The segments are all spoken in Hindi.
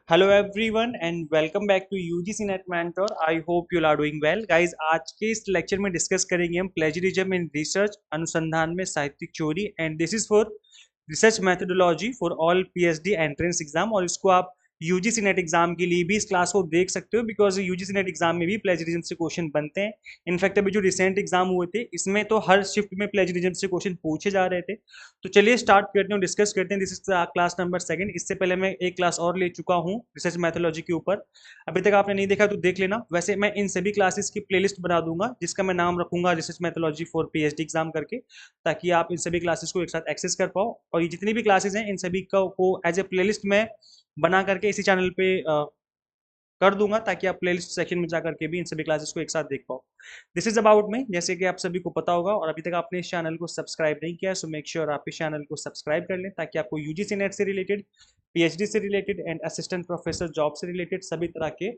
Hello everyone and welcome back to UGC net mentor. I hope you are doing well guys. आज के इस लेक्चर में डिस्कस करेंगे हम प्लेजरिज्म इन रिसर्च, अनुसंधान में साहित्यिक चोरी। And this is for research methodology for all PhD entrance exam. और इसको आप यूजीसी नेट एग्जाम के लिए भी इस क्लास को देख सकते हो, बिकॉज यूजीसी नेट एग्जाम में भी प्लेजरिज्म से क्वेश्चन बनते हैं। इनफैक्ट अभी जो रिसेंट एग्जाम हुए थे इसमें तो हर शिफ्ट में प्लेजरिज्म से क्वेश्चन पूछे जा रहे थे। तो चलिए स्टार्ट करते हैं, डिस्कस करते हैं। This is class number second. इससे पहले मैं एक क्लास और ले चुका हूँ रिसर्च मैथोलॉजी के ऊपर। अभी तक आपने नहीं देखा तो देख लेना। वैसे मैं इन सभी क्लासेस की प्लेलिस्ट बना दूंगा जिसका मैं नाम रखूंगा research mythology for PhD exam करके, ताकि आप इन सभी क्लासेस को एक साथ एक्सेस कर पाओ। और ये जितनी भी क्लासेस हैं इन सभी को एज ए प्लेलिस्ट में बना करके इसी चैनल पे कर दूंगा, ताकि आप प्लेलिस्ट सेक्शन में जाकर के भी इन सभी क्लासेस को एक साथ देख पाओ। दिस इज अबाउट मी, जैसे कि आप सभी को पता होगा और अभी तक आपने इस चैनल को सब्सक्राइब नहीं किया, सो मेक श्योर आप इस चैनल को सब्सक्राइब कर लें, ताकि आपको यूजीसी नेट से रिलेटेड, पीएचडी से related and assistant professor job से रिलेटेड सभी तरह के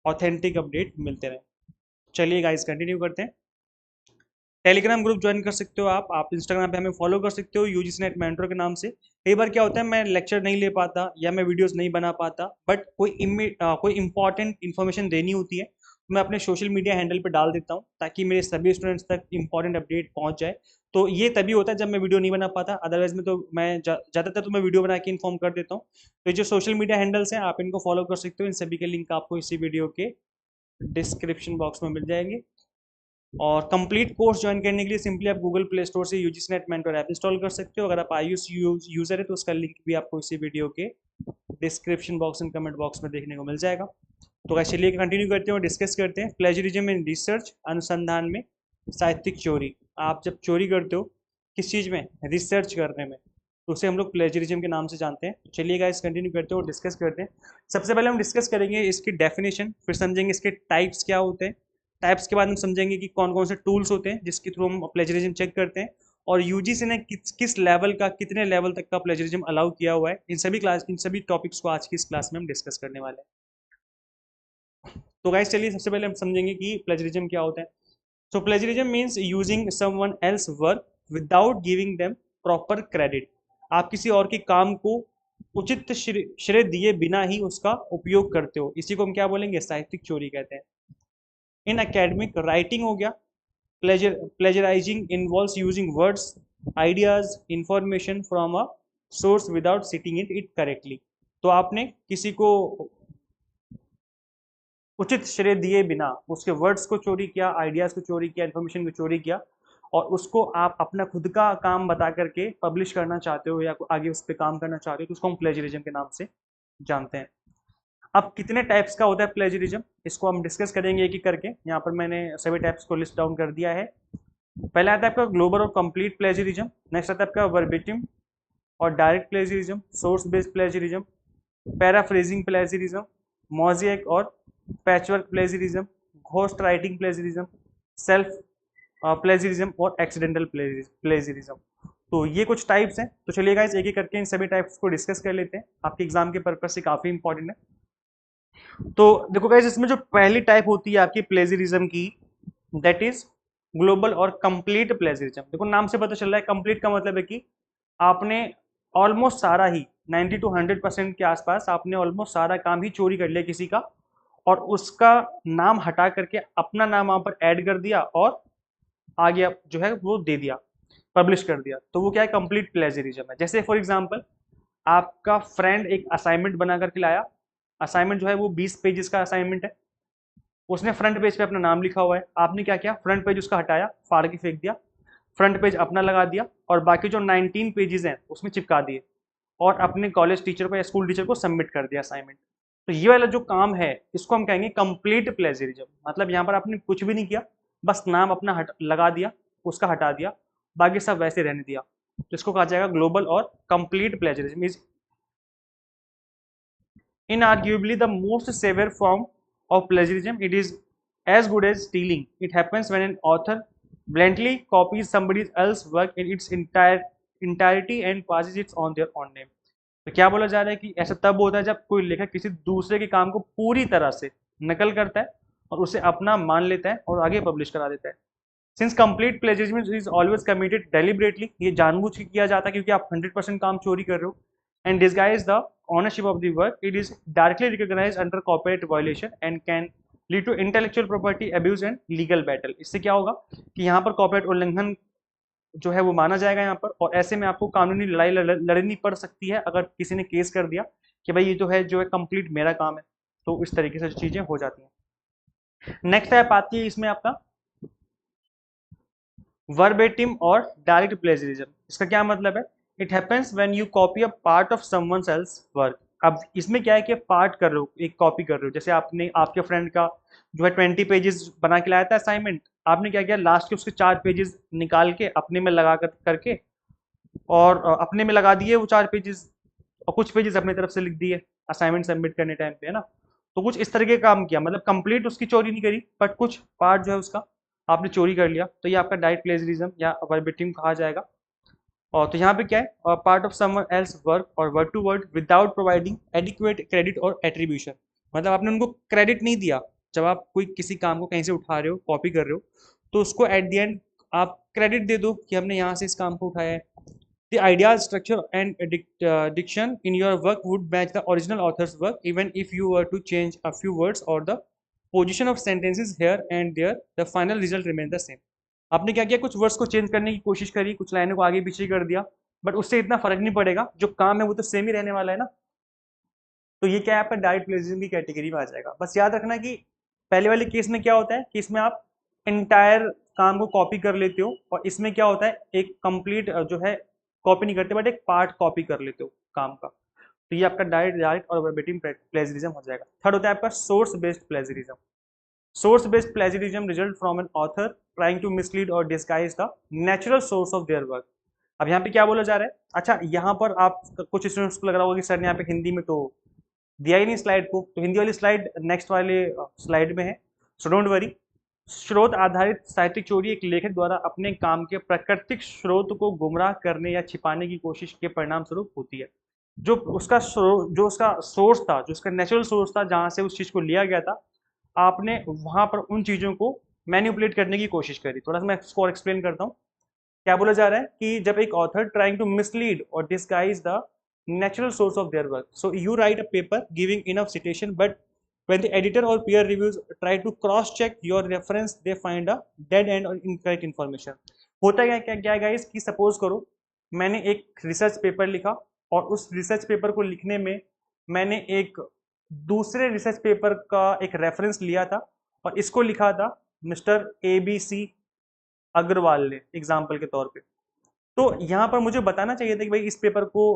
ऑथेंटिक अपडेट मिलते रहे। चलिए गाइस कंटिन्यू करते हैं। टेलीग्राम ग्रुप ज्वाइन कर सकते हो आप इंस्टाग्राम पे हमें फॉलो कर सकते हो यूजीसी नेट मेंटर के नाम से। कई बार क्या होता है, मैं लेक्चर नहीं ले पाता या मैं वीडियोस नहीं बना पाता, बट कोई इंपॉर्टेंट इन्फॉर्मेशन देनी होती है तो मैं अपने सोशल मीडिया हैंडल पे डाल देता हूँ, ताकि मेरे सभी स्टूडेंट्स तक इंपॉर्टेंट अपडेट पहुंच जाए। तो ये तभी होता है जब मैं वीडियो नहीं बना पाता, अदरवाइज में तो मैं ज़्यादातर तो मैं वीडियो बना के इन्फॉर्म कर देता हूँ। तो जो सोशल मीडिया हैंडल्स हैं आप इनको फॉलो कर सकते हो। इन सभी के लिंक आपको इसी वीडियो के डिस्क्रिप्शन बॉक्स में मिल जाएंगे। और कंप्लीट कोर्स ज्वाइन करने के लिए सिंपली आप गूगल प्ले स्टोर से UGC net mentor app install कर सकते हो। अगर आप आईओएस यूजर है तो उसका लिंक भी आपको इसी वीडियो के description box and comment box में देखने को मिल जाएगा। तो गाइस चलिए कंटिन्यू करते हैं और डिस्कस करते हैं प्लेजरिज्म इन रिसर्च, अनुसंधान में साहित्यिक चोरी। आप जब चोरी करते हो किस चीज़ में, रिसर्च करने में, तो उसे हम लोग प्लेजरिज्म के नाम से जानते हैं। तो चलिए गाइस कंटिन्यू करते हैं और डिस्कस करते हैं। सबसे पहले हम डिस्कस करेंगे इसकी डेफिनेशन, फिर समझेंगे इसके टाइप्स क्या होते हैं। टाइप्स के बाद हम समझेंगे कि कौन कौन से टूल्स होते हैं जिसके थ्रू हम प्लेजरिज्म चेक करते हैं, और यूजीसी ने किस लेवल का, कितने लेवल तक का प्लेजरिज्म अलाउ किया हुआ है। इन सभी टॉपिक्स को आज की इस क्लास में हम डिस्कस करने वाले हैं। तो गाइस चलिए सबसे पहले हम समझेंगे कि प्लेजरिज्म क्या होता है। So plagiarism means using someone else work without giving them proper credit. आप किसी और के काम को उचित श्रेय दिए बिना ही उसका उपयोग करते हो, इसी को हम क्या बोलेंगे, साहित्यिक चोरी कहते हैं। इन एकेडमिक राइटिंग हो गया। प्लेजराइजिंग involves using words, ideas, information from a source without sitting it correctly. तो आपने किसी को उचित श्रेय दिए बिना उसके वर्ड्स को चोरी किया, आइडियाज को चोरी किया, इन्फॉर्मेशन को चोरी किया, और उसको आप अपना खुद का काम बता करके पब्लिश करना चाहते हो या आगे उस पर काम करना चाहते हो, तो उसको हम प्लेजरिज्म के नाम से जानते हैं। अब कितने टाइप्स का होता है प्लेजरिज्म, इसको हम डिस्कस करेंगे एक एक करके। यहाँ पर मैंने सभी टाइप्स को लिस्ट डाउन कर दिया है। पहला आता है आपका ग्लोबल और कंप्लीट प्लेजरिज्म। नेक्स्ट आता है आपका verbatim or direct plagiarism, source based plagiarism, paraphrasing plagiarism, mosaic or patchwork plagiarism, ghost writing plagiarism, self plagiarism और एक्सीडेंटल प्लेजरिज्म। तो ये कुछ टाइप्स हैं। तो चलिए गाइस एक एक करके इन सभी टाइप्स को डिस्कस कर लेते हैं, आपके एग्जाम के पर्पज से काफी इंपॉर्टेंट है। तो देखो गाइस, इसमें जो पहली टाइप होती है आपकी प्लेजरिज्म की, दैट इज ग्लोबल और कंप्लीट प्लेजरिज्म। देखो नाम से पता चल रहा है, कंप्लीट का मतलब है कि आपने ऑलमोस्ट सारा ही 90 to 100% के आसपास आपने ऑलमोस्ट सारा काम ही चोरी कर लिया किसी का, और उसका नाम हटा करके अपना नाम वहां पर ऐड कर दिया और आगे जो है वो दे दिया, पब्लिश कर दिया। तो वो क्या है, कंप्लीट प्लेजरिज्म है। जैसे फॉर एग्जांपल आपका फ्रेंड एक असाइनमेंट बना करके लाया, असाइनमेंट जो है वो 20 पेजेस का असाइनमेंट है, उसने फ्रंट पेज पे अपना नाम लिखा हुआ है। आपने क्या किया, फ्रंट पेज उसका हटाया, फाड़ के फेंक दिया, फ्रंट पेज अपना लगा दिया, और बाकी जो 19 पेजेस हैं उसमें चिपका दिए, और अपने कॉलेज टीचर को या स्कूल टीचर को सबमिट कर दिया असाइनमेंट। तो ये वाला जो काम है इसको हम कहेंगे कंप्लीट प्लेजरिज्म। मतलब यहाँ पर आपने कुछ भी नहीं किया, बस नाम अपना लगा दिया, उसका हटा दिया, बाकी सब वैसे रहने दिया। तो इसको कहा जाएगा ग्लोबल और complete plagiarism. Is inarguably the most severe form of plagiarism. It is as good as stealing. It happens when an author blatantly copies somebody else's work in its entirety and passes it on their own name. तो क्या बोला जा रहा है कि ऐसा तब होता है जब कोई लेखक किसी दूसरे के काम को पूरी तरह से नकल करता है और उसे अपना मान लेता है और आगे पब्लिश करा देता है। Since complete plagiarism is always committed deliberately, ये जानबूझ के किया जाता है क्योंकि आप 100% काम चोरी कर रहे हो, and disguise the ownership of the work. It is directly recognized under copyright violation and can lead to intellectual property abuse and legal battle. इससे क्या होगा कि यहाँ पर कॉपीराइट उल्लंघन जो है वो माना जाएगा यहाँ पर, और ऐसे में आपको कानूनी लड़ाई लड़नी पड़ सकती है अगर किसी ने केस कर दिया कि भाई ये जो है कंप्लीट मेरा काम है। तो इस तरीके से चीजें हो जाती हैं। नेक्स्ट टाइप आती है इसमें आपका वर्बेटिम और डायरेक्ट प्लेजरिज्म। इसका क्या मतलब है? It happens when you copy a part of someone else work. अब इसमें क्या है कि पार्ट कर रहे हो, एक कॉपी कर रहे हो। जैसे आपने आपके फ्रेंड का जो है 20 पेजेस बना के लाया था असाइनमेंट, आपने क्या किया, लास्ट के उसके 4 पेजेस निकाल के अपने में लगा करके और अपने में लगा दिए वो 4 पेजेस, और कुछ पेजेस अपनी तरफ से लिख दिए असाइनमेंट सबमिट करने टाइम पे, है ना। तो कुछ इस तरीके का काम किया, मतलब कंप्लीट उसकी चोरी नहीं करी, बट कुछ पार्ट जो है उसका आपने चोरी कर लिया। तो ये आपका डायरेक्ट प्लेजरिज्म या वर्बेटिम कहा जाएगा। और तो यहाँ पे क्या है, part of someone else work or word to word without providing adequate credit और एट्रीब्यूशन। मतलब आपने उनको क्रेडिट नहीं दिया। जब आप कोई किसी काम को कहीं से उठा रहे हो, कॉपी कर रहे हो, तो उसको एट द एंड आप क्रेडिट दे दो कि हमने यहाँ से इस काम को उठाया है। The ideas, structure, and diction in your work would match the original author's work, even if you were to change a few words or the position of sentences here and there, the final result remains the same. आपने क्या किया, कुछ वर्ड्स को चेंज करने की कोशिश करी, कुछ लाइनों को आगे पीछे कर दिया, बट उससे इतना फर्क नहीं पड़ेगा, जो काम है वो तो सेम ही रहने वाला है ना। तो ये क्या है, आपका डायरेक्ट प्लेजरिज्म की कैटेगरी में आ जाएगा। बस याद रखना कि पहले वाले केस में क्या होता है कि इसमें आप इंटायर काम को कॉपी कर लेते हो, और इसमें क्या होता है, एक कंप्लीट जो है कॉपी नहीं करते, बट एक पार्ट कॉपी कर लेते हो काम का। तो ये आपका डायरेक्ट और वर्बेटिम प्लेजरिज्म हो जाएगा। थर्ड होता है आपका source based plagiarism. Source based plagiarism result from an author trying to mislead or disguise the natural source of their work. अब यहाँ पे क्या बोला जा रहा है, अच्छा यहाँ पर आप कुछ स्टूडेंट्स को लग रहा होगा कि सर ने यहाँ पे हिंदी में तो दिया ही नहीं स्लाइड को, तो हिंदी वाली स्लाइड नेक्स्ट वाले स्लाइड में है, सो डोंट वरी। स्रोत आधारित साहित्यिक चोरी एक लेखक द्वारा अपने काम के प्राकृतिक स्रोत को गुमराह करने या छिपाने की कोशिश के परिणाम स्वरूप होती है। जो उसका सोर्स था, जो उसका नेचुरल सोर्स था, जहां से उस चीज को लिया गया था, आपने वहां पर उन चीजों को मैनिपुलेट करने की कोशिश करी। थोड़ा सा मैं इसको और एक्सप्लेन करता हूँ। क्या बोला जा रहा है कि जब एक author trying to mislead or disguise the natural source of their work, so you write a paper giving enough citation, but when the editor or peer reviews try to cross check your reference, they find a dead end or incorrect information. होता क्या क्या क्या गाइस कि सपोज करो मैंने एक रिसर्च पेपर लिखा, और उस रिसर्च पेपर को लिखने में मैंने एक दूसरे रिसर्च पेपर का एक रेफरेंस लिया था, और इसको लिखा था मिस्टर ABC अग्रवाल ने, एग्जाम्पल के तौर पे। तो यहाँ पर मुझे बताना चाहिए था कि भाई इस पेपर को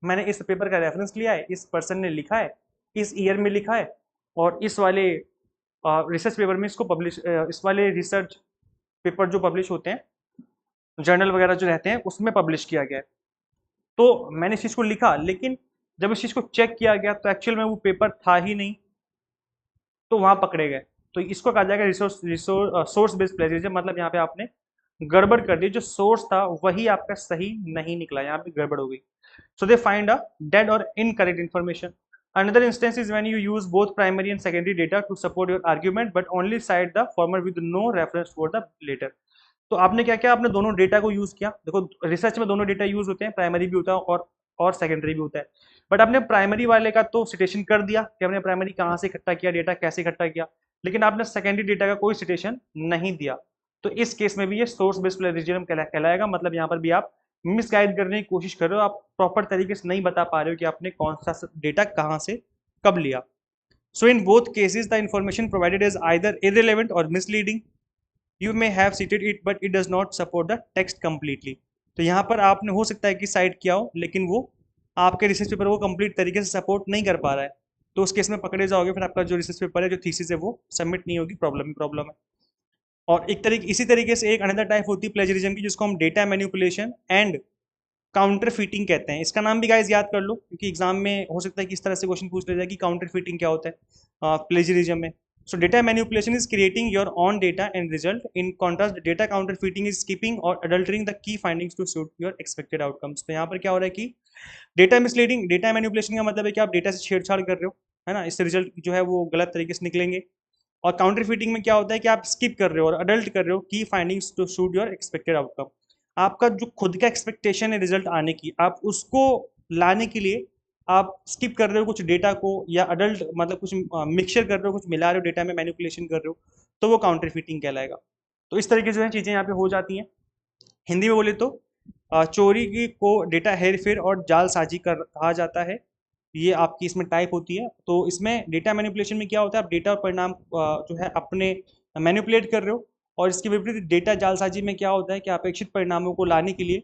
मैंने इस पेपर का रेफरेंस लिया है, इस पर्सन ने लिखा है, इस ईयर में लिखा है, और इस वाले रिसर्च पेपर में इसको पब्लिश, इस वाले रिसर्च पेपर जो पब्लिश होते हैं जर्नल वगैरह जो रहते हैं उसमें पब्लिश किया गया है। तो मैंने इस चीज़ को लिखा, लेकिन जब इस चीज़ को चेक किया गया तो एक्चुअल में वो पेपर था ही नहीं, तो वहाँ पकड़े गए। तो इसको कहा जाएगा सोर्स बेस्ड प्लेजरिज्म। मतलब यहाँ पे आपने गड़बड़ कर दी, जो सोर्स था वही आपका सही नहीं निकला, यहाँ पे गड़बड़ हो गई। So they find a dead or incorrect information. Another instance is when you use both primary and secondary data to support your argument, but only cite the former with no reference for the later. तो आपने क्या किया, आपने दोनों डेटा को यूज किया। देखो रिसर्च में दोनों डेटा यूज होते हैं, प्राइमरी भी होता है और सेकेंडरी भी होता है। बट आपने प्राइमरी वाले का तो सिटेशन कर दिया कि हमने प्राइमरी कहाँ से इकट्ठा किया, डेटा कैसे इकट्ठा किया, लेकिन आपने सेकेंडरी डेटा का कोई सिटेशन नहीं दिया। तो इस केस में भी ये सोर्स बेस्ड प्लेजरिज्म कहलाएगा। मतलब यहाँ पर भी आप मिसगाइड करने की कोशिश कर रहे हो, आप प्रॉपर तरीके से नहीं बता पा रहे हो कि आपने कौन सा डेटा कहाँ से कब लिया। So in both cases the information provided is either irrelevant or misleading. You may have cited it but it does not support the text completely. तो यहाँ पर आपने हो सकता है कि साइट किया हो, लेकिन वो आपके रिसर्च पेपर को कंप्लीट तरीके से सपोर्ट नहीं कर पा रहा है, तो उस केस में पकड़े जाओगे, फिर आपका जो रिसर्च पेपर है, जो थीसिस है, वो सबमिट नहीं होगी, प्रॉब्लम ही प्रॉब्लम है। और इसी तरीके से एक अनदर टाइप होती है प्लेजरिज्म की, जिसको हम data manipulation and counter fitting कहते हैं। इसका नाम भी गाइस याद कर लो, क्योंकि एग्जाम में हो सकता है कि इस तरह से क्वेश्चन पूछ लिया जाए कि काउंटर फीटिंग क्या होता है प्लेजरिज्म में। So data manipulation is creating your own data and result. In contrast data counterfeiting is keeping or adulterating the key findings to suit your expected outcomes. तो यहाँ पर क्या हो रहा है कि डेटा मिसलीडिंग, डेटा मैनिपुलेशन का मतलब है कि आप डेटा से छेड़छाड़ कर रहे हो, है ना, इससे रिजल्ट जो है वो गलत तरीके से निकलेंगे। और काउंटर फीटिंग में क्या होता है कि आप स्किप कर रहे हो और अडल्ट कर रहे हो की findings to suit your expected outcome. आपका जो खुद का एक्सपेक्टेशन है रिजल्ट आने की, आप उसको लाने के लिए आप स्किप कर रहे हो कुछ डेटा को, या अडल्ट मतलब कुछ मिक्सचर कर रहे हो, कुछ मिला रहे हो डेटा में, मैनिपुलेशन कर रहे हो, तो वो काउंटरफीटिंग कहलाएगा। तो इस तरीके से चीज़ें यहाँ पे हो जाती हैं। हिंदी में बोले तो चोरी की को डेटा हेरफेर और जालसाजी कर कहा जाता है। ये आपकी इसमें टाइप होती है। तो इसमें डेटा मैनिपुलेशन में क्या होता है, आप डेटा और परिणाम जो है अपने मैनिपुलेट कर रहे हो, और इसके विपरीत डेटा जालसाजी में क्या होता है कि अपेक्षित परिणामों को लाने के लिए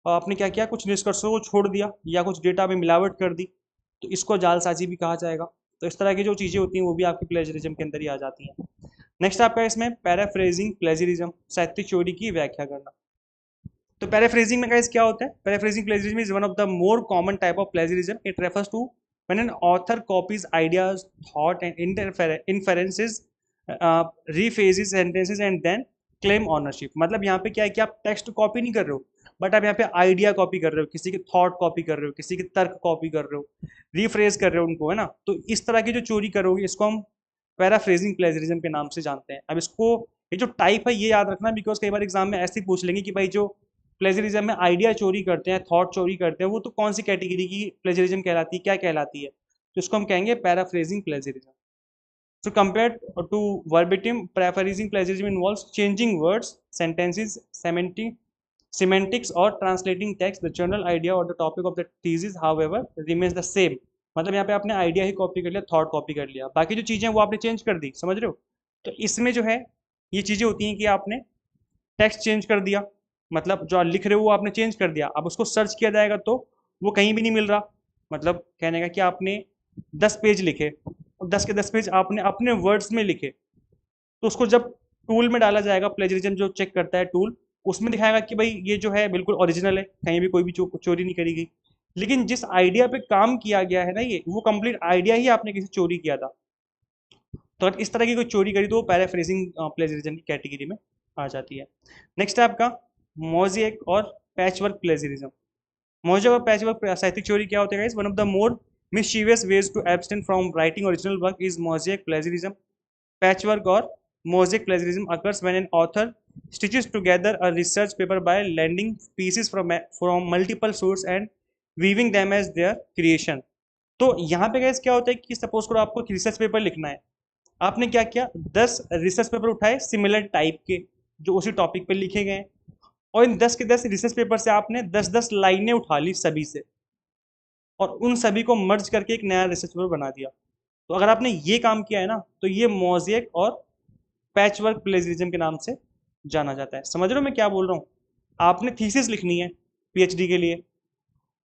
आपने क्या किया, कुछ निष्कर्षों को छोड़ दिया या कुछ डेटा में मिलावट कर दी, तो इसको जालसाजी भी कहा जाएगा। तो इस तरह की जो चीज़ें होती हैं वो भी आपकी प्लेजरिज्म के अंदर ही आ जाती हैं। नेक्स्ट आपका इसमें पैराफ्रेजिंग प्लेजरिज्म, साहित्यिक चोरी की व्याख्या करना। तो पैराफ्रेजिंग में गाइस क्या होता है, paraphrasing plagiarism is one of the more common type of plagiarism. It refers to when an author copies ideas, thought and inferences, rephrases sentences and then claim ownership. मतलब यहाँ पे क्या है कि आप टेक्स्ट कॉपी नहीं कर रहे हो, बट आप यहाँ पे आइडिया कॉपी कर रहे हो, किसी के थॉट कॉपी कर रहे हो, किसी के तर्क कॉपी कर रहे हो, रीफ्रेज कर रहे हो उनको, है ना। तो इस तरह की जो चोरी करोगे इसको हम पैराफ्रेजिंग प्लेजरिज्म के नाम से जानते हैं। अब इसको, ये जो टाइप है ये याद रखना, बिकॉज कई बार एग्जाम में ऐसे ही पूछ लेंगे कि भाई जो प्लेजरिज्म में आइडिया चोरी करते हैं, थॉट चोरी करते हैं, वो तो कौन सी कैटेगरी की प्लेजरिज्म कहलाती है, क्या कहलाती है, तो इसको हम कहेंगे paraphrasing plagiarism. So compared to verbatim, paraphrasing plagiarism involves changing words, sentences, semantics or translating text. The general idea or the topic of the thesis, however, remains the same. मतलब यहाँ पे आपने आइडिया ही कॉपी कर लिया, थॉट कॉपी कर लिया, बाकी जो चीज़ें वो आपने चेंज कर दी, समझ रहे हो। तो इसमें जो है ये चीज़ें होती हैं कि आपने टेक्स्ट चेंज कर दिया, मतलब जो आप लिख रहे हो वो आपने चेंज कर दिया, अब उसको सर्च किया जाएगा तो वो कहीं भी नहीं मिल रहा। मतलब कहने का कि आपने 10 पेज लिखे और 10 के 10 पेज आपने अपने वर्ड्स में लिखे, तो उसको जब टूल में डाला जाएगा, प्लेजरिज्म जो चेक करता है टूल, उसमें दिखाएगा कि भाई ये जो है बिल्कुल ओरिजिनल है, कहीं भी कोई भी चोरी नहीं करी गई। लेकिन जिस आइडिया पे काम किया गया है ना, ये वो कंप्लीट आइडिया ही आपने किसी चोरी किया था। तो अगर इस तरह की कोई चोरी करी तो वो पैराफ्रेजिंग प्लेजरिज्म की कैटेगरी में आ जाती है। नेक्स्ट है आपका mosaic or patchwork plagiarism. Mosaic or patchwork साहित्यिक चोरी क्या होता है guys? One of the more mischievous ways to abstain from writing original work is mosaic plagiarism. Patchwork or mosaic plagiarism occurs when an author stitches together a research paper by lending pieces from multiple sources and weaving them as their creation. तो यहाँ पे गाइस क्या होता है कि सपोज करो आपको एक रिसर्च पेपर लिखना है, आपने क्या किया, 10 रिसर्च पेपर उठाए सिमिलर टाइप के जो उसी टॉपिक पे लिखे गए, और इन 10 के 10 रिसर्च पेपर से आपने 10 10 लाइनें उठा ली सभी से, और उन सभी को मर्ज करके एक नया रिसर्च पेपर बना दिया। तो अगर आपने ये काम किया है ना, तो ये मोज़ेक और पैचवर्क प्लेजरिज्म के नाम से जाना जाता है। समझ रहे हो मैं क्या बोल रहा हूँ? आपने थीसिस लिखनी है पीएचडी के लिए,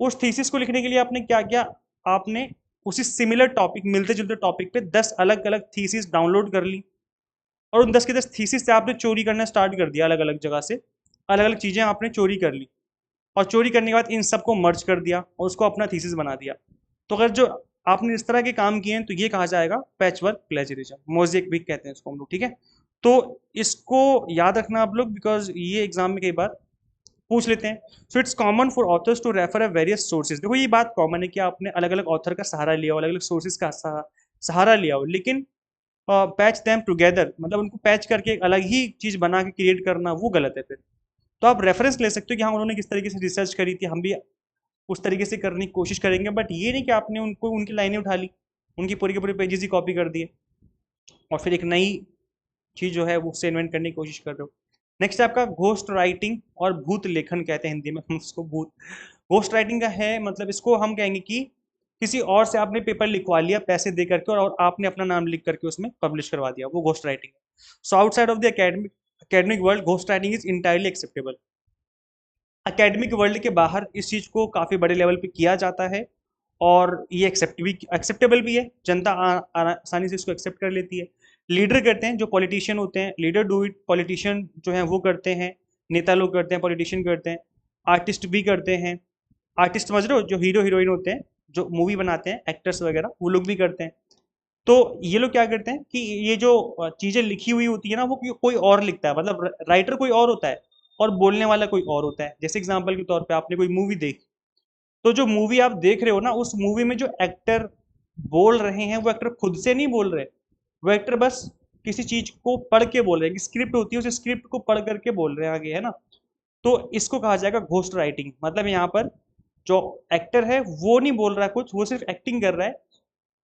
उस थीसिस को लिखने के लिए आपने क्या किया, आपने उसी सिमिलर टॉपिक, मिलते जुलते टॉपिक पे 10 अलग अलग थीसिस डाउनलोड कर ली, और उन 10 के 10 थीसिस से आपने चोरी करना स्टार्ट कर दिया, अलग अलग जगह से अलग अलग चीज़ें आपने चोरी कर ली, और चोरी करने के बाद इन सबको मर्ज कर दिया और उसको अपना थीसिस बना दिया। तो अगर जो आपने इस तरह के काम किए हैं तो ये कहा जाएगा पैचवर्क प्लेजरिज्म, मोज़ेक भी कहते हैं इसको हम लोग, ठीक है। तो इसको याद रखना आप लोग, बिकॉज ये एग्जाम में कई बार पूछ लेते हैं। So it's common for authors to refer a various sources. देखो ये बात कॉमन है कि आपने अलग अलग ऑथर का सहारा लिया हो, अलग अलग सोर्सेज का सहारा लिया हो, लेकिन पैच दैम टुगेदर, मतलब उनको पैच करके एक अलग ही चीज़ बना के क्रिएट करना, वो गलत है फिर। तो आप रेफरेंस ले सकते हो कि हाँ उन्होंने किस तरीके से रिसर्च करी थी, हम भी उस तरीके से करने की कोशिश करेंगे, बट ये नहीं कि आपने उनको उनकी लाइनें उठा ली, उनकी पूरी के पूरे पेजेस ही कॉपी कर दिए और फिर एक नई चीज़ जो है वो उससे इन्वेंट करने की कोशिश कर रहे हो। नेक्स्ट है आपका घोस्ट राइटिंग और भूत लेखन कहते हैं हिंदी में हम उसको, भूत। घोस्ट राइटिंग का है मतलब इसको हम कहेंगे कि किसी और से आपने पेपर लिखवा लिया पैसे दे करके, और आपने अपना नाम लिख करके उसमें पब्लिश करवा दिया, वो घोस्ट राइटिंग है। So outside of the academic world ghost writing is entirely acceptable. Academic world के बाहर इस चीज़ को काफ़ी बड़े लेवल पे किया जाता है, और ये एक्सेप्टेबल भी है, जनता आसानी से इसको एक्सेप्ट कर लेती है। लीडर करते हैं, जो पॉलिटिशियन होते हैं, लीडर डू इट, पॉलिटिशियन जो हैं वो करते हैं, नेता लोग करते हैं, पॉलिटिशियन करते हैं, आर्टिस्ट भी करते हैं। आर्टिस्ट समझ रहे हो, जो हीरो हीरोइन होते हैं, जो मूवी बनाते हैं, एक्टर्स वगैरह, वो लोग भी करते हैं। तो ये लोग क्या करते हैं कि ये जो चीज़ें लिखी हुई होती है ना, वो कोई और लिखता है, मतलब राइटर कोई और होता है और बोलने वाला कोई और होता है। जैसे एग्जांपल के तौर पे आपने कोई मूवी देखी, तो जो मूवी आप देख रहे हो ना, उस मूवी में जो एक्टर बोल रहे हैं वो एक्टर खुद से नहीं बोल रहे, वो एक्टर बस किसी चीज को पढ़ के बोल रहे हैं, स्क्रिप्ट होती है, उस स्क्रिप्ट को पढ़ करके बोल रहे हैं आगे, है ना। तो इसको कहा जाएगा घोस्ट राइटिंग। मतलब यहाँ पर जो एक्टर है वो नहीं बोल रहा है कुछ, वो सिर्फ एक्टिंग कर रहा है,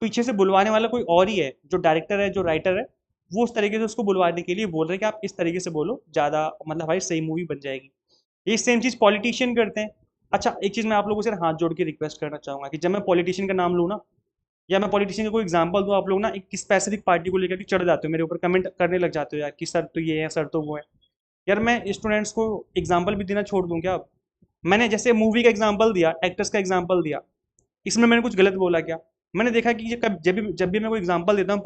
पीछे से बुलवाने वाला कोई और ही है, जो डायरेक्टर है जो राइटर है, वो उस तरीके से उसको बुलवाने के लिए बोल रहे हैं कि आप इस तरीके से बोलो, ज़्यादा मतलब भाई सही मूवी बन जाएगी। ये सेम चीज़ पॉलिटिशियन करते हैं। अच्छा एक चीज़ मैं आप लोगों से हाथ जोड़ के रिक्वेस्ट करना चाहूँगा कि जब मैं पॉलिटिशियन का नाम लूँ ना, या मैं पॉलिटिशियन का कोई एग्जांपल दूँ, आप लोग ना एक स्पेसिफिक पार्टी को लेकर के चढ़ जाते हो, मेरे ऊपर कमेंट करने लग जाते हो यार कि सर तो ये है, सर तो वो है। यार मैं स्टूडेंट्स को एग्जांपल भी देना छोड़ दूँ क्या अब? मैंने जैसे मूवी का एग्जांपल दिया, एक्टर्स का एग्जांपल दिया, इसमें मैंने कुछ गलत बोला क्या? मैंने देखा कि ये जब भी मैं कोई एग्जांपल देता हूँ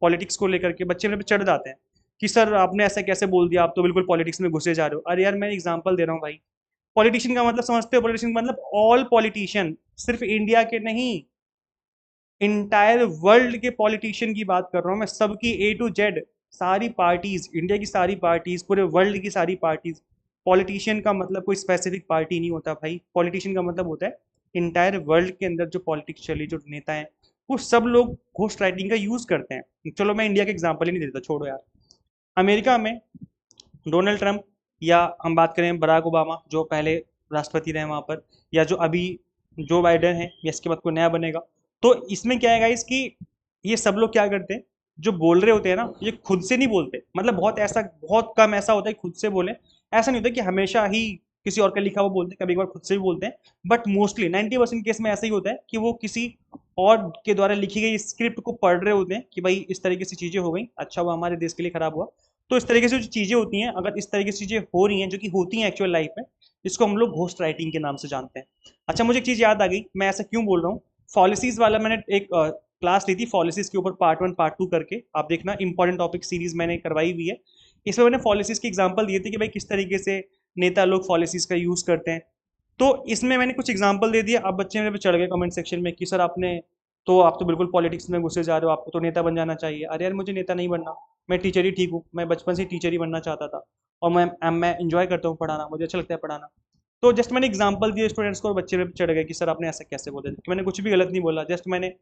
पॉलिटिक्स को लेकर के, बच्चे मेरे पे चढ़ जाते हैं कि सर आपने ऐसा कैसे बोल दिया, आप तो बिल्कुल पॉलिटिक्स में घुसे जा रहे हो। अरे यार मैं एग्जांपल दे रहा हूँ भाई। पॉलिटिशियन का मतलब समझते हो? पॉलिटिशियन का मतलब ऑल पॉलिटिशियन, सिर्फ इंडिया के नहीं, इंटायर वर्ल्ड के पॉलिटिशियन की बात कर रहा हूँ मैं, सबकी A to Z, सारी पार्टीज, इंडिया की सारी पार्टीज, पूरे वर्ल्ड की सारी पार्टीज। पॉलिटिशियन का मतलब कोई स्पेसिफिक पार्टी नहीं होता भाई, पॉलिटिशियन का मतलब होता है इंटायर वर्ल्ड के अंदर जो पॉलिटिक्स चली, जो नेता हैं, वो सब लोग घोस्ट राइटिंग का यूज करते हैं। चलो मैं इंडिया का एग्जाम्पल ही नहीं देता, छोड़ो यार। अमेरिका में डोनाल्ड ट्रंप, या हम बात करें बराक ओबामा जो पहले राष्ट्रपति रहे वहाँ पर, या जो अभी जो बाइडेन है, या इसके बाद कोई नया बनेगा, तो इसमें क्या है गाइस कि ये सब लोग क्या करते हैं, जो बोल रहे होते हैं ना, ये खुद से नहीं बोलते, मतलब बहुत कम ऐसा होता है खुद से बोले। ऐसा नहीं होता कि हमेशा ही किसी और का लिखा हुआ बोलते हैं, कभी कभार खुद से भी बोलते हैं, बट मोस्टली 90% केस में ऐसा ही होता है कि वो किसी और के द्वारा लिखी गई स्क्रिप्ट को पढ़ रहे होते हैं कि भाई इस तरीके से चीजें हो गई, अच्छा हुआ हमारे देश के लिए खराब हुआ। तो इस तरीके से जो चीजें होती हैं, अगर इस तरीके से चीजें हो रही हैं जो कि होती हैं एक्चुअल लाइफ में, इसको हम लोग घोस्ट राइटिंग के नाम से जानते हैं। अच्छा मुझे एक चीज याद आ गई, मैं ऐसा क्यों बोल रहा हूँ। पॉलिसीज वाला मैंने एक क्लास ली थी पॉलिसीज के ऊपर, पार्ट 1 पार्ट 2 करके, आप देखना इंपॉर्टेंट टॉपिक सीरीज मैंने करवाई हुई है। इसमें मैंने पॉलिसीज के एग्जाम्पल दिए थे कि भाई किस तरीके से नेता लोग पॉलिसीज का यूज करते हैं। तो इसमें मैंने कुछ एग्जाम्पल दे दिया, अब बच्चे मेरे पे चढ़ गए कमेंट सेक्शन में कि सर आपने तो, आप तो बिल्कुल पॉलिटिक्स में घुसे जा रहे हो, आपको तो नेता बन जाना चाहिए। अरे यार मुझे नेता नहीं बनना, मैं टीचर ही ठीक हूँ, मैं बचपन से टीचर ही बनना चाहता था, और मैं इंजॉय करता हूँ पढ़ाना, मुझे अच्छा लगता है पढ़ाना। तो जस्ट मैंने एग्जांपल दिए स्टूडेंट्स को, और बच्चे मेरे पे चढ़ गए कि सर आपने ऐसा कैसे बोला, कि मैंने कुछ भी गलत नहीं बोला, जस्ट मैंने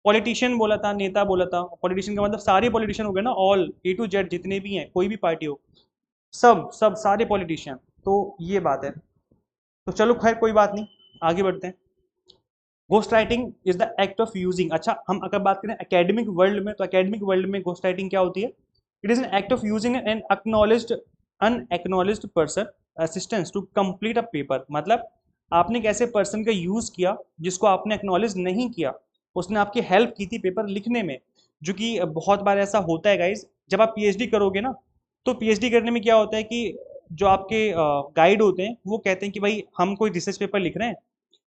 पॉलिटिशियन बोला था, नेता बोला था। पॉलिटिशियन का मतलब सारे पॉलिटिशियन हो गए ना, ऑल A to Z जितने भी हैं, कोई भी पार्टी हो, सब सब सारे पॉलिटिशियन। तो ये बात है। तो चलो खैर कोई बात नहीं, आगे बढ़ते हैं। Ghost writing is the act of using, अच्छा हम अगर बात करें एकेडमिक वर्ल्ड में, तो एकेडमिक वर्ल्ड में घोस्ट राइटिंग क्या होती है? It is an act of using an acknowledged unacknowledged person assistance to complete a paper. मतलब आपने एक ऐसे पर्सन का यूज किया जिसको आपने एक्नॉलेज नहीं किया, उसने आपकी हेल्प की थी पेपर लिखने में। जो कि बहुत बार ऐसा होता है गाइज, जब आप PhD करोगे ना, तो PhD करने में क्या होता है कि जो आपके गाइड होते हैं वो कहते हैं कि भाई हम कोई रिसर्च पेपर लिख रहे हैं,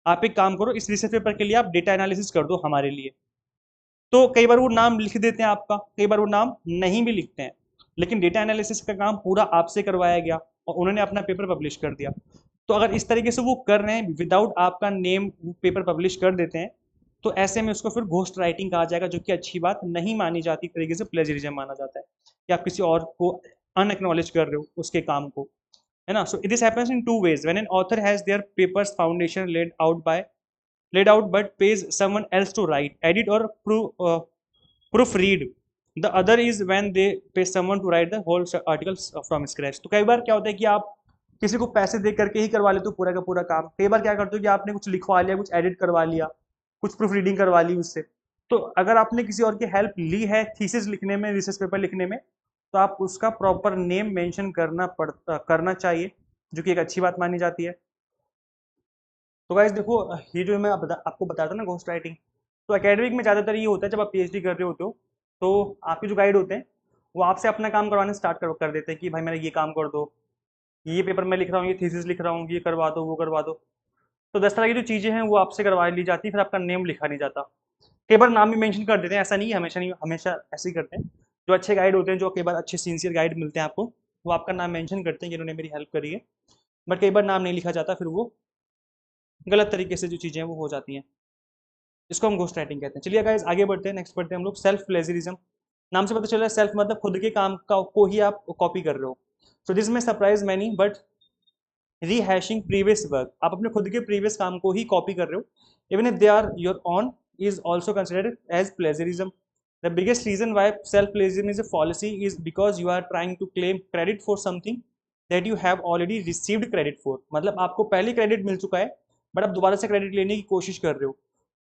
आप एक काम करो, इस रिसर्च पेपर के लिए आप डेटा एनालिसिस कर दो हमारे लिए। तो कई बार वो नाम लिख देते हैं आपका, कई बार वो नाम नहीं भी लिखते हैं, लेकिन डेटा एनालिसिस का काम पूरा आपसे करवाया गया और उन्होंने अपना पेपर पब्लिश कर दिया। तो अगर इस तरीके से वो कर रहे हैं विदाउट आपका नेम, पेपर पब्लिश कर देते हैं, तो ऐसे में उसको फिर घोस्ट राइटिंग कहा जाएगा, जो कि अच्छी बात नहीं मानी जाती, तरीके से प्लेजरिज्म माना जाता है कि आप किसी और को अनएक्नॉलेज कर रहे हो उसके काम को, है ना। So this happens in 2 ways: when an author has their papers foundation laid out but pays someone else to write, edit or proofread. The other is when they pay someone to write the whole articles from scratch. तो कई बार क्या होता है कि आप किसी को पैसे दे करके ही करवा लेते हो पूरा का पूरा काम। कई बार क्या करते हो कि आपने कुछ लिखवा लिया, कुछ एडिट करवा लिया, कुछ प्रूफ रीडिंग करवा ली उससे। तो अगर आपने किसी और की हेल्प ली है थीसिस लिखने में, रिसर्च पेपर लिखने में, तो आप उसका प्रॉपर नेम मेंशन करना चाहिए, जो कि एक अच्छी बात मानी जाती है। तो गाइस देखो, ये जो मैं आपको बताया था ना घोस्ट राइटिंग, तो एकेडमिक में ज़्यादातर ये होता है जब आप PhD कर रहे होते हो, तो आपके जो गाइड होते हैं वो आपसे अपना काम करवाने स्टार्ट कर देते हैं कि भाई मेरा ये काम कर दो, ये पेपर मैं लिख रहा हूँ, ये थीसिस लिख रहा हूँ, ये करवा दो, वो करवा दो। तो 10 तरह की जो चीज़ें हैं वो आपसे करवा ली जाती है, फिर आपका नेम लिखा नहीं जाता। कई बार नाम भी मेंशन कर देते हैं, ऐसा नहीं है, हमेशा नहीं, हमेशा ऐसे ही करते हैं। जो अच्छे गाइड होते हैं, जो कई बार अच्छे सिंसियर गाइड मिलते हैं आपको, वो आपका नाम मेंशन करते हैं कि इन्होंने मेरी हेल्प करी है। बट कई बार नाम नहीं लिखा जाता, फिर वो गलत तरीके से जो चीज़ें हैं वो हो जाती हैं। इसको हम घोस्ट राइटिंग कहते हैं। चलिए गाइस आगे बढ़ते हैं, नेक्स्ट बढ़ते हैं हम लोग सेल्फ प्लेजरिज्म। नाम से पता चल रहा है सेल्फ मतलब खुद के काम का को ही आप कॉपी कर रहे हो। So this may surprise many but rehashing previous work, आप अपने खुद के प्रीवियस काम को ही कॉपी कर रहे हो, even if they are your on, is also considered as plagiarism. The biggest reason why self plagiarism is a policy is because you are trying to claim credit for something that you have already received credit for. मतलब आपको पहले क्रेडिट मिल चुका है, बट आप दोबारा से क्रेडिट लेने की कोशिश कर रहे हो,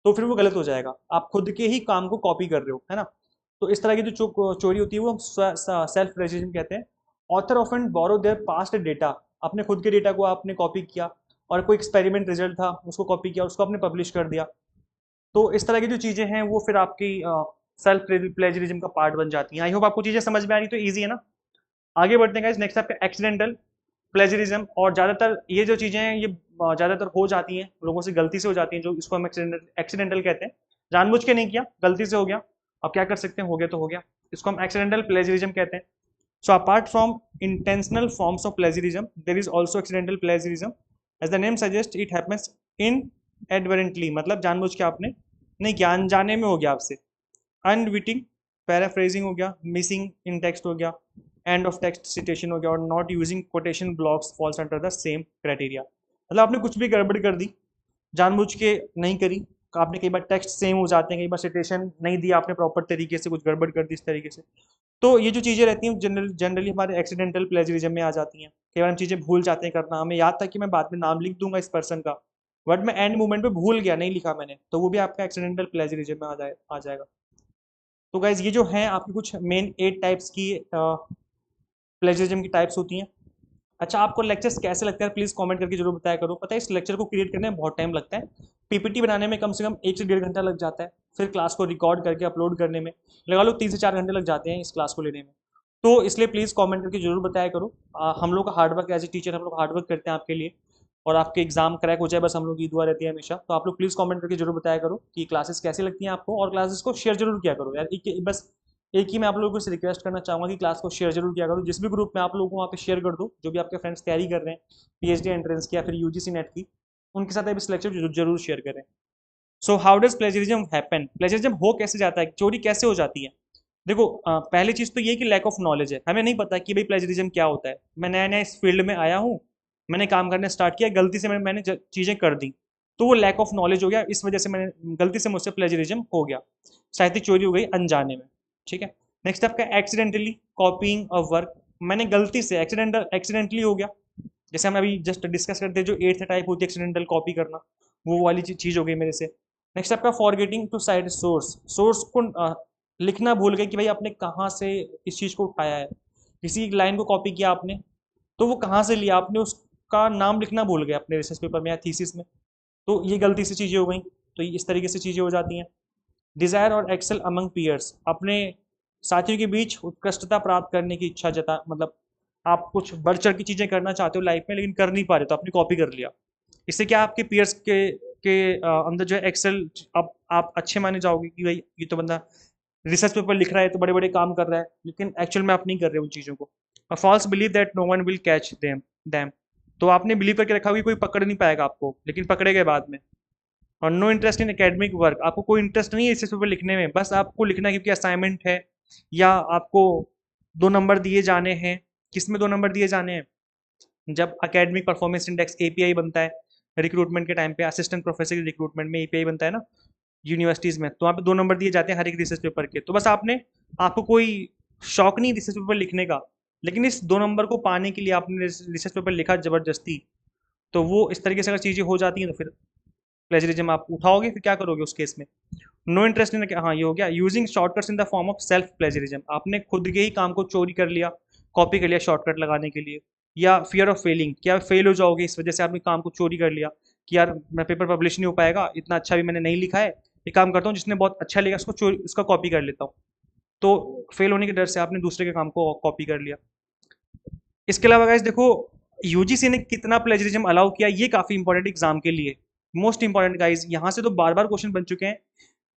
तो फिर वो गलत हो जाएगा, आप खुद के ही काम को कॉपी कर रहे हो, है ना। तो इस तरह की जो चोरी होती है वो सेल्फ प्लेजरिज्म कहते हैं। Author often borrow there past data, अपने खुद के डेटा को आपने कॉपी किया, और कोई एक्सपेरिमेंट रिजल्ट था उसको कॉपी किया, उसको आपने पब्लिश कर दिया। तो इस तरह की जो चीजें हैं वो फिर आपकी सेल्फ प्लेजरिज्म का पार्ट बन जाती हैं। आई होप आपको चीजें समझ में आ रही, तो ईजी है ना। आगे बढ़ते हैं गाइस, नेक्स्ट आपका एक्सीडेंटल प्लेजरिज्म। और ज्यादातर ये जो चीजें हैं ये ज्यादातर हो जाती हैं लोगों से, गलती से हो जाती हैं, जो इसको हम एक्सीडेंटल कहते हैं। जानबूझ के नहीं किया, गलती से हो गया, अब क्या कर सकते हैं, हो गया तो हो गया, इसको हम एक्सीडेंटल प्लेजरिज्म कहते हैं। So apart from intentional forms of plagiarism, there is also accidental plagiarism. As the name suggests, it happens inadvertently, मतलब जानबूझ के आपने नहीं किया, अनजाने में हो गया आपसे। अनविटिंग पैराफ्रेजिंग हो गया, मिसिंग इन टेक्स्ट हो गया, एंड ऑफ टेक्स्ट सिटेशन हो गया, और not using quotation blocks falls under the same criteria. मतलब आपने कुछ भी गड़बड़ कर दी, जानबूझ के नहीं करी, आपने कई बार टेक्स्ट सेम हो जाते हैं, कई बार सिटेशन नहीं दिया आपने प्रॉपर तरीके से, कुछ गड़बड़ कर दी इस तरीके से। तो ये जो चीज़ें रहती हैं जनरली हमारे एक्सीडेंटल प्लेजरिज्म में आ जाती हैं। कई बार हम चीज़ें भूल जाते हैं करना, हमें याद था कि मैं बाद में नाम लिख दूंगा इस पर्सन का, बट मैं एंड मोमेंट पे भूल गया, नहीं लिखा मैंने, तो वो भी आपका एक्सीडेंटल प्लेजरिज्म में आ जाएगा। तो गाइज ये जो है आपकी कुछ मेन 8 टाइप्स की प्लेजरिज्म की टाइप्स होती हैं। अच्छा, आपको लेक्चर्स कैसे लगता है प्लीज़ कमेंट करके जरूर बताया करो। पता है इस लेक्चर को क्रिएट करने में बहुत टाइम लगता है, पीपीटी बनाने में कम से कम 1 से 1.5 घंटा लग जाता है, फिर क्लास को रिकॉर्ड करके अपलोड करने में लगा लो 3 से 4 घंटे लग जाते हैं इस क्लास को लेने में। तो इसलिए प्लीज़ कमेंट करके जरूर बताया करो। हम लोग का हार्डवर्क एज ए टीचर, हम लोग हार्डवर्क करते हैं आपके लिए, और आपके एग्जाम क्रैक हो जाए बस हम लोग की दुआ रहती है हमेशा। तो आप लोग प्लीज़ कमेंट करके जरूर बताया करो कि क्लासेस कैसी लगती हैं आपको, और क्लासेस को शेयर जरूर किया करो यार। बस एक ही मैं आप लोगों को रिक्वेस्ट करना चाहूँगा कि क्लास को शेयर जरूर किया करो, जिस भी ग्रुप में आप लोगों को वहाँ पे शेयर कर दो, जो भी आपके फ्रेंड्स तैयारी कर रहे हैं पीएचडी एंट्रेंस की या फिर यूजीसी नेट की, उनके साथ आप इस लेक्चर जरूर शेयर करें। So how does plagiarism happen, plagiarism हो कैसे जाता है, चोरी कैसे हो जाती है। देखो पहली चीज तो ये कि लैक ऑफ नॉलेज है, हमें नहीं पता कि भाई प्लेजरिज्म क्या होता है। मैं नया नया इस फील्ड में आया हूँ, मैंने काम करने स्टार्ट किया, गलती से मैंने चीजें कर दी, तो वो लैक ऑफ नॉलेज हो गया, इस वजह से मैंने गलती से मुझसे प्लेजरिज्म हो गया, साहित्यिक चोरी हो गई अनजाने में। ठीक है। नेक्स्ट आपका एक्सीडेंटली कॉपीइंग ऑफ वर्क, मैंने गलती से एक्सीडेंटली हो गया, जैसे हम अभी जस्ट डिस्कस करते हैं जो 8th टाइप होती है एक्सीडेंटल कॉपी करना, वो वाली चीज हो गई मेरे से। नेक्स्ट आपका forgetting to side source, source को लिखना भूल गए कि भाई आपने कहाँ से इस चीज़ को उठाया है, किसी लाइन को कॉपी किया आपने, तो वो कहाँ से लिया आपने, उसका नाम लिखना भूल गए अपने रिसर्च पेपर में या थीसिस में, तो ये गलती से चीज़ें हो गई। तो इस तरीके से चीज़ें हो जाती हैं। डिज़ायर और एक्सेल अमंग पीयर्स, अपने साथियों के बीच उत्कृष्टता प्राप्त करने की इच्छा जता, मतलब आप कुछ बढ़ चढ़ की चीज़ें करना चाहते हो लाइफ में लेकिन कर नहीं पा रहे, तो आपने कॉपी कर लिया। इससे क्या आपके पीयर्स के अंदर जो है एक्सेल, आप अच्छे माने जाओगे कि भाई ये तो बंदा रिसर्च पेपर लिख रहा है तो बड़े बड़े काम कर रहा है, लेकिन एक्चुअल में आप नहीं कर रहे उन चीज़ों को। और false believe that no one will catch them, तो आपने बिलीव करके रखा हुआ कि कोई पकड़ नहीं पाएगा आपको, लेकिन पकड़े गए बाद में। और no interest in academic work, आपको कोई इंटरेस्ट नहीं है रिसर्च पेपर लिखने में, बस आपको लिखना है क्योंकि असाइनमेंट है, या आपको 2 नंबर दिए जाने हैं। किस में 2 नंबर दिए जाने हैं, जब अकेडमिक परफॉर्मेंस इंडेक्स एपीआई बनता है रिक्रूटमेंट के टाइम पे, असिस्टेंट प्रोफेसर की रिक्रूटमेंट में एपीआई बनता है ना यूनिवर्सिटीज़ में, तो वहाँ पे 2 नंबर दिए जाते हैं हर एक रिसर्च पेपर के। तो बस आपको कोई शौक नहीं रिसर्च पेपर लिखने का, लेकिन इस 2 नंबर को पाने के लिए आपने रिसर्च पेपर लिखा जबरदस्ती, तो वो इस तरीके से अगर चीज़ें हो जाती हैं तो फिर प्लेजरिज्म आप उठाओगे, फिर क्या करोगे उस केस में। नो इंटरेस्ट इन, हाँ ये हो गया। Using shortcuts in the form of self plagiarism, आपने खुद के ही काम को चोरी कर लिया, कॉपी कर लिया शॉर्टकट लगाने के लिए। या फियर ऑफ फेलिंग, क्या फेल हो जाओगे इस वजह से आपने काम को चोरी कर लिया कि यार मैं पेपर पब्लिश नहीं हो पाएगा, इतना अच्छा भी मैंने नहीं लिखा है, एक काम करता हूँ जिसने बहुत अच्छा लिखा उसको चोरी, उसका कॉपी कर लेता हूँ, तो फेल होने के डर से आपने दूसरे के काम को कॉपी कर लिया। इसके अलावा गाइस देखो, यूजीसी ने कितना प्लेजरिज्म अलाउ किया, ये काफी इंपॉर्टेंट एग्जाम के लिए, मोस्ट इंपॉर्टेंट गाइस। यहाँ से तो बार बार क्वेश्चन बन चुके हैं,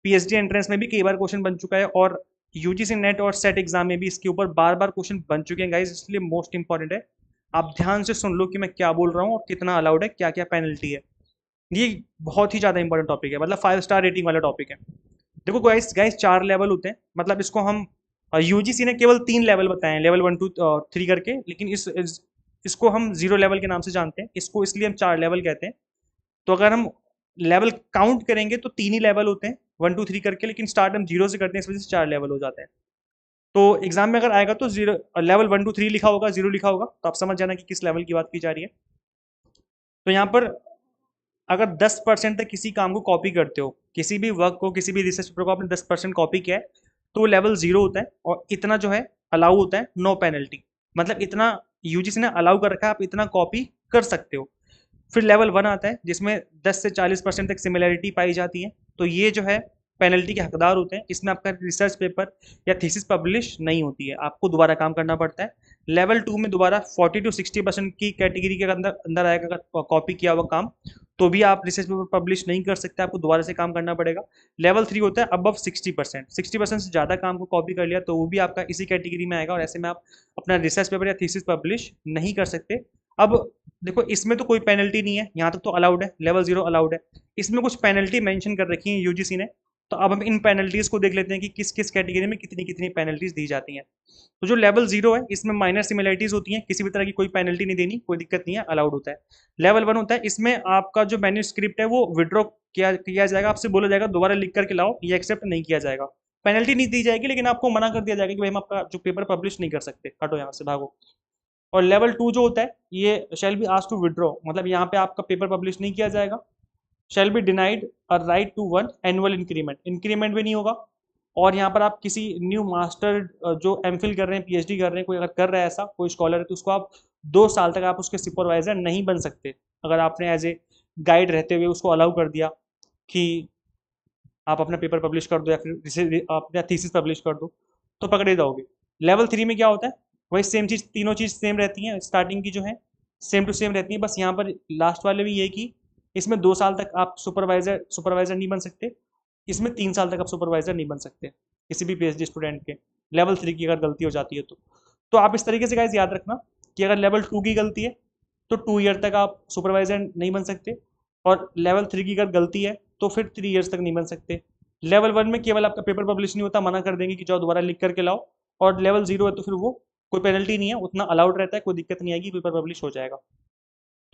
पीएचडी एंट्रेंस में भी कई बार क्वेश्चन बन चुका है, और यूजीसी नेट और सेट एग्जाम में भी इसके ऊपर बार बार क्वेश्चन बन चुके हैं गाइस, इसलिए मोस्ट इंपॉर्टेंट है। आप ध्यान से सुन लो कि मैं क्या बोल रहा हूँ और कितना अलाउड है, क्या क्या पेनल्टी है। ये बहुत ही ज्यादा इंपॉर्टेंट टॉपिक है, मतलब 5 स्टार रेटिंग वाला टॉपिक है। देखो गाइस गाइस 4 लेवल होते हैं, मतलब इसको हम यूजीसी ने केवल 3 लेवल बताए हैं, लेवल 1 2 3 करके, लेकिन इसको हम 0 लेवल के नाम से जानते हैं, इसको इसलिए हम 4 लेवल कहते हैं। तो अगर हम लेवल काउंट करेंगे तो 3 ही लेवल होते हैं 1 2 3 करके, लेकिन स्टार्ट हम 0 से करते हैं, इस वजह से 4 लेवल हो जाते हैं। तो एग्जाम में अगर आएगा तो लेवल 1 2 3 लिखा होगा, 0 लिखा होगा, तो आप समझ जाना कि किस लेवल की बात की जा रही है। तो यहाँ पर अगर 10% तक किसी काम को कॉपी करते हो, किसी भी वर्क को, किसी भी रिसर्च पेपर को आपने 10% कॉपी किया है, तो लेवल 0 होता है, और इतना जो है अलाउ होता है, नो पेनल्टी। मतलब इतना यूजीसी ने अलाउ कर रखा है, आप इतना कॉपी कर सकते हो। फिर लेवल 1 आता है जिसमें 10 से 40% तक सिमिलैरिटी पाई जाती है, तो ये जो है पेनल्टी के हकदार होते हैं। इसमें आपका रिसर्च पेपर या थीसिस पब्लिश नहीं होती है, आपको दोबारा काम करना पड़ता है। लेवल 2 में दोबारा 40 to 60% की कैटेगरी के अंदर अंदर आएगा, अगर कॉपी किया हुआ काम, तो भी आप रिसर्च पेपर पब्लिश नहीं कर सकते, आपको दोबारा से काम करना पड़ेगा। लेवल 3 होता है अबव 60%, 60% से ज़्यादा काम को कॉपी कर लिया तो वो भी आपका इसी कैटेगरी में आएगा, और ऐसे में आप अपना रिसर्च पेपर या थीसिस पब्लिश नहीं कर सकते। अब देखो, इसमें तो कोई पेनल्टी नहीं है, यहाँ तक तो अलाउड है, लेवल 0 अलाउड है। इसमें कुछ पेनल्टी मेंशन कर रखी है यूजीसी ने, तो अब हम इन पेनल्टीज को देख लेते हैं कि किस किस कैटेगरी में कितनी कितनी पेनल्टीज दी जाती हैं। तो जो लेवल 0 है, इसमें माइनर सिमिलरिटीज होती हैं, किसी भी तरह की कोई पेनल्टी नहीं देनी, कोई दिक्कत नहीं है, अलाउड होता है। लेवल 1 होता है, इसमें आपका जो मैन्यूस्क्रिप्ट है वो विड्रॉ किया जाएगा, आपसे बोला जाएगा दोबारा लिख करके लाओ, ये एक्सेप्ट नहीं किया जाएगा। पेनल्टी नहीं दी जाएगी, लेकिन आपको मना कर दिया जाएगा कि भाई हम आपका जो पेपर पब्लिश नहीं कर सकते, हटो यहाँ से, भागो। और लेवल 2 जो होता है, ये shall be asked to withdraw, मतलब यहाँ पे आपका पेपर पब्लिश नहीं किया जाएगा। Shall be denied a right to one annual increment, increment भी नहीं होगा। और यहाँ पर आप किसी न्यू मास्टर जो एमफिल कर रहे हैं, पीएचडी कर रहे हैं, कोई अगर कर रहा है ऐसा, कोई स्कॉलर है, तो उसको आप 2 साल तक आप उसके सुपरवाइजर नहीं बन सकते। अगर आपने एज ए गाइड रहते हुए उसको अलाउ कर दिया कि आप अपना पेपर पब्लिश कर दो या फिर अपना थीसिस पब्लिश कर दो, तो पकड़े जाओगे। लेवल 3 में क्या होता है, वही सेम चीज़, तीनों चीज़ सेम रहती हैं, स्टार्टिंग की जो है सेम टू सेम रहती है, बस यहाँ पर लास्ट वाले में ये है कि इसमें 2 साल तक आप सुपरवाइजर नहीं बन सकते, इसमें 3 साल तक आप सुपरवाइजर नहीं बन सकते किसी भी पीएचडी स्टूडेंट के, लेवल 3 की अगर गलती हो जाती है तो आप इस तरीके से गाइस याद रखना कि अगर लेवल 2 की गलती है तो 2 ईयर तक आप सुपरवाइजर नहीं बन सकते, और लेवल 3 की अगर गलती है तो फिर 3 ईयर्स तक नहीं बन सकते। लेवल 1 में केवल आपका पेपर पब्लिश नहीं होता, मना कर देंगे कि जाओ दोबारा लिख करके लाओ, और लेवल 0 है तो फिर वो कोई पेनल्टी नहीं है, उतना अलाउड रहता है, कोई दिक्कत नहीं आएगी, पेपर पब्लिश हो जाएगा।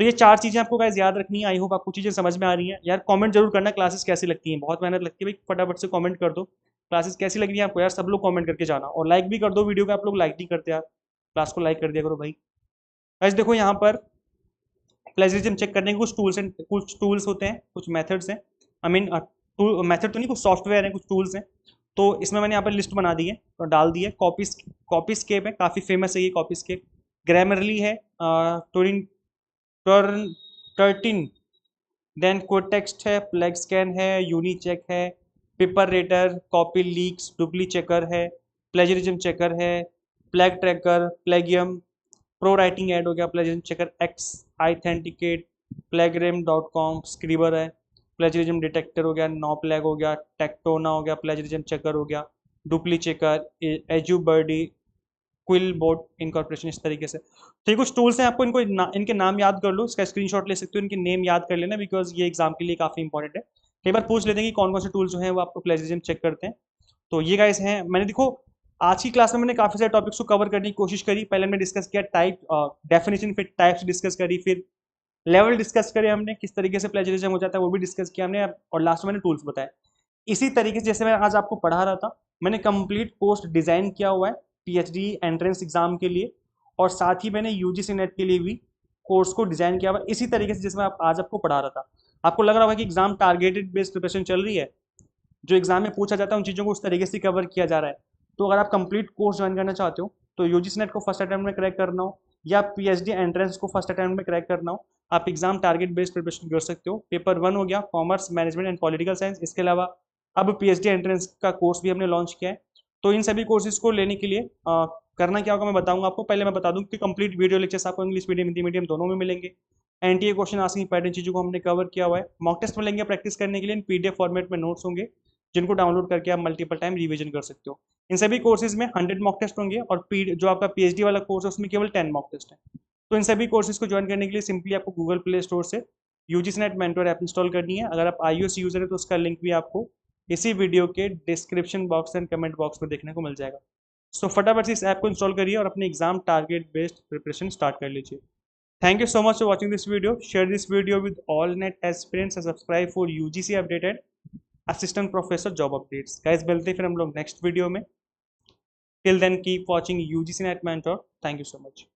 तो ये 4 चीज़ें आपको गाइस याद रखनी है। आई होप आपको चीज़ें समझ में आ रही हैं। यार कमेंट जरूर करना क्लासेस कैसी लगती हैं, बहुत मेहनत लगती है भाई, फटाफट से कमेंट कर दो क्लासेस कैसी लग रही है आपको, यार सब लोग कमेंट करके जाना, और लाइक भी कर दो वीडियो को, आप लोग लाइक नहीं करते यार, क्लास को लाइक कर दिया करो भाई। गाइस देखो यहाँ पर प्लेजरिज्म चेक करने के कुछ टूल्स होते हैं, कुछ मेथड्स हैं, आई मीन मेथड तो नहीं, कुछ सॉफ्टवेयर हैं, कुछ टूल्स हैं। तो इसमें मैंने यहाँ पर लिस्ट बना दी है और डाल दी है। कॉपीस्केप है, काफ़ी फेमस है ये कॉपीस्केप। ग्रामरली है, टोरिन टर्न टर्टिन, देन कोटेक्स्ट है, प्लेग स्कैन है, यूनिचेक है, PaperRater, Copyleaks, Duplichecker है, प्लेजरिज्म चेकर है, Plagtracker, Plagium, ProWritingAid हो गया, प्लेजरिज्म चेकर एक्स, आइथेंटिकेट, प्लेगरिम.com, स्क्रीबर है, प्लेजरिज्म डिटेक्टर हो गया, नो प्लेग हो गया, टेक्टोना हो गया, प्लेजरिज्म चेकर हो गया, Duplichecker, EduBirdie, QuillBot incorporation, इस तरीके से। तो ये कुछ टूल्स हैं, आपको इनके नाम याद कर लो, इसका स्क्रीनशॉट ले सकते हो, इनके नेम याद कर लेना, बिकॉज ये एग्जाम के लिए काफ़ी इंपॉर्टेंट है। कई बार पूछ लेते हैं कि कौन कौन से टूल्स जो हैं वो आपको प्लेजरिज्म चेक करते हैं। तो ये गाइस हैं, मैंने देखो आज की क्लास में मैंने काफ़ी सारे टॉपिक्स को कवर करने की कोशिश करी। पहले मैंने डिस्कस किया टाइप डेफिनेशन, फिर टाइप्स डिस्कस करी, फिर लेवल डिस्कस करे हमने, किस तरीके से प्लेजरिज्म हो जाता है वो भी डिस्कस किया हमने, और लास्ट में मैंने टूल्स बताए। इसी तरीके से जैसे मैं आज आपको पढ़ा रहा था, मैंने कंप्लीट कोर्स डिज़ाइन किया हुआ है पीएचडी एंट्रेंस एग्जाम के लिए, और साथ ही मैंने यूजीसी नेट के लिए भी कोर्स को डिज़ाइन किया हुआ है इसी तरीके से जिसमें आज आपको पढ़ा रहा था। आपको लग रहा होगा कि एग्जाम टारगेटेड बेस्ड प्रिपरेशन चल रही है, जो एग्जाम में पूछा जाता है उन चीज़ों को उस तरीके से कवर किया जा रहा है। तो अगर आप कंप्लीट कोर्स ज्वाइन करना चाहते हो, तो यूजीसी नेट को फर्स्ट अटैम्प्ट में क्रैक करना हो, या पीएचडी एंट्रेंस को फर्स्ट अटैम्प्ट में क्रैक करना हो, आप एग्जाम टारगेट बेस्ड प्रिपरेशन कर सकते हो। पेपर 1 हो गया commerce, management and political science, इसके अलावा अब पीएचडी एंट्रेंस का कोर्स भी हमने लॉन्च किया है। तो इन सभी कोर्सेज को लेने के लिए करना क्या होगा मैं बताऊंगा आपको। पहले मैं बता दूं कि कंप्लीट वीडियो लेक्चर्स आपको इंग्लिश मीडियम, हिंदी मीडियम दोनों में मिलेंगे। एनटीए क्वेश्चन आंसरिंग पैटर्न चीज़ों को हमने कवर किया हुआ है। मॉक टेस्ट मिलेंगे प्रैक्टिस करने के लिए, पीडीएफ फॉर्मेट में नोट्स होंगे जिनको डाउनलोड करके आप मल्टीपल टाइम रिवीजन कर सकते हो। इन सभी कोर्सेज में 100 मॉक टेस्ट होंगे, और जो आपका पीएचडी वाला कोर्स है उसमें केवल 10 मॉक टेस्ट है। तो इन सभी कोर्सेज को ज्वाइन करने के लिए सिंपली आपको गूगल प्ले स्टोर से UGC net mentor app install करनी है। अगर आप iOS यूजर है तो उसका लिंक भी आपको इसी वीडियो के description box and comment box में देखने को मिल जाएगा। सो फटाफट से इस ऐप को इंस्टॉल करिए और अपने exam target based preparation start कर लीजिए। Thank you so much for watching this video. Share this video with all net aspirants and subscribe for UGC updated assistant professor job updates. Guys, मिलते हैं फिर हम लोग नेक्स्ट वीडियो में। Till then keep watching UGC Net Mentor. Thank you so much.